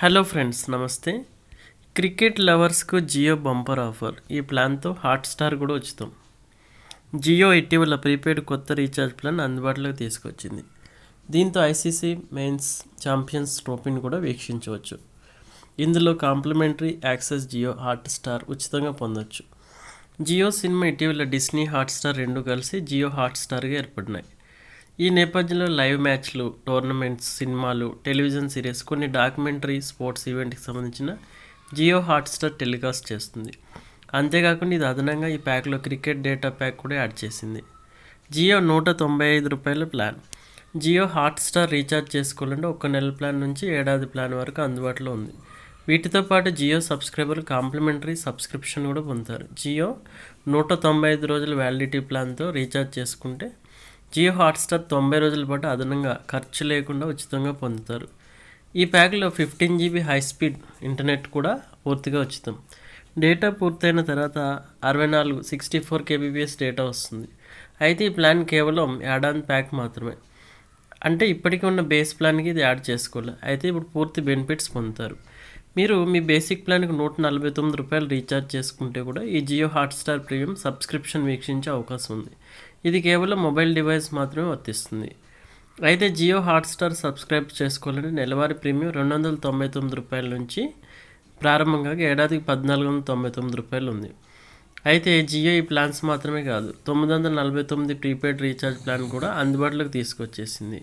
Hello friends, నమస్తే. Cricket లవర్స్కు Jio bumper offer. ఈ ప్లాన్తో హాట్స్టార్ కూడా ఉచితం. జియో ఇటీవల ప్రీపెయిడ్ కొత్త రీఛార్జ్ ప్లాన్ అందుబాటులోకి తీసుకొచ్చింది. దీంతో ఐసీసీ మెయిన్స్ ఛాంపియన్స్ ట్రోఫీని కూడా వీక్షించవచ్చు. ఇందులో కాంప్లిమెంటరీ యాక్సెస్ జియో హాట్స్టార్ ఉచితంగా పొందొచ్చు. జియో సినిమా ఇటీవల డిస్నీ హాట్స్టార్ రెండు కలిసి జియో హాట్స్టార్గా ఏర్పడినాయి. ఈ నేపథ్యంలో లైవ్ మ్యాచ్లు, టోర్నమెంట్స్, సినిమాలు, టెలివిజన్ సిరీస్, కొన్ని డాక్యుమెంటరీ, స్పోర్ట్స్ ఈవెంట్కి సంబంధించిన జియో హాట్స్టార్ టెలికాస్ట్ చేస్తుంది. అంతేకాకుండా ఇది అదనంగా ఈ ప్యాక్లో క్రికెట్ డేటా ప్యాక్ కూడా యాడ్ చేసింది. Jio ₹195 plan. Jio Hotstar recharge చేసుకోవాలంటే 1 నెల ప్లాన్ నుంచి ఏడాది ప్లాన్ వరకు అందుబాటులో ఉంది. వీటితో పాటు జియో సబ్స్క్రైబర్లు కాంప్లిమెంటరీ సబ్స్క్రిప్షన్ కూడా పొందుతారు. జియో 195 రోజుల వ్యాలిడిటీ ప్లాన్తో రీఛార్జ్ చేసుకుంటే జియో హాట్స్టార్ 90 రోజుల పాటు అదనంగా ఖర్చు లేకుండా ఉచితంగా పొందుతారు. ఈ ప్యాక్లో 15 GB హై స్పీడ్ ఇంటర్నెట్ కూడా పూర్తిగా ఉచితం. డేటా పూర్తయిన తర్వాత 64 kbps డేటా వస్తుంది. అయితే ఈ ప్లాన్ కేవలం యాడ్-ఆన్ ప్యాక్ మాత్రమే. అంటే ఇప్పటికీ ఉన్న బేస్ ప్లాన్కి ఇది యాడ్ చేసుకోవాలి. అయితే ఇప్పుడు పూర్తి బెనిఫిట్స్ పొందుతారు. మీరు మీ బేసిక్ ప్లాన్కి ₹149 రీఛార్జ్ చేసుకుంటే కూడా ఈ జియో హాట్స్టార్ ప్రీమియం సబ్స్క్రిప్షన్ వీక్షించే అవకాశం ఉంది. ఇది కేవలం మొబైల్ డివైస్ మాత్రమే వర్తిస్తుంది. అయితే జియో హాట్స్టార్ సబ్స్క్రైబ్ చేసుకోవాలంటే నెలవారీ ప్రీమియం ₹299 నుంచి ప్రారంభంగా ఏడాదికి ₹1,499 ఉంది. అయితే జియో ఈ ప్లాన్స్ మాత్రమే కాదు, 949 ప్రీపెయిడ్ రీఛార్జ్ ప్లాన్ కూడా అందుబాటులోకి తీసుకొచ్చేసింది.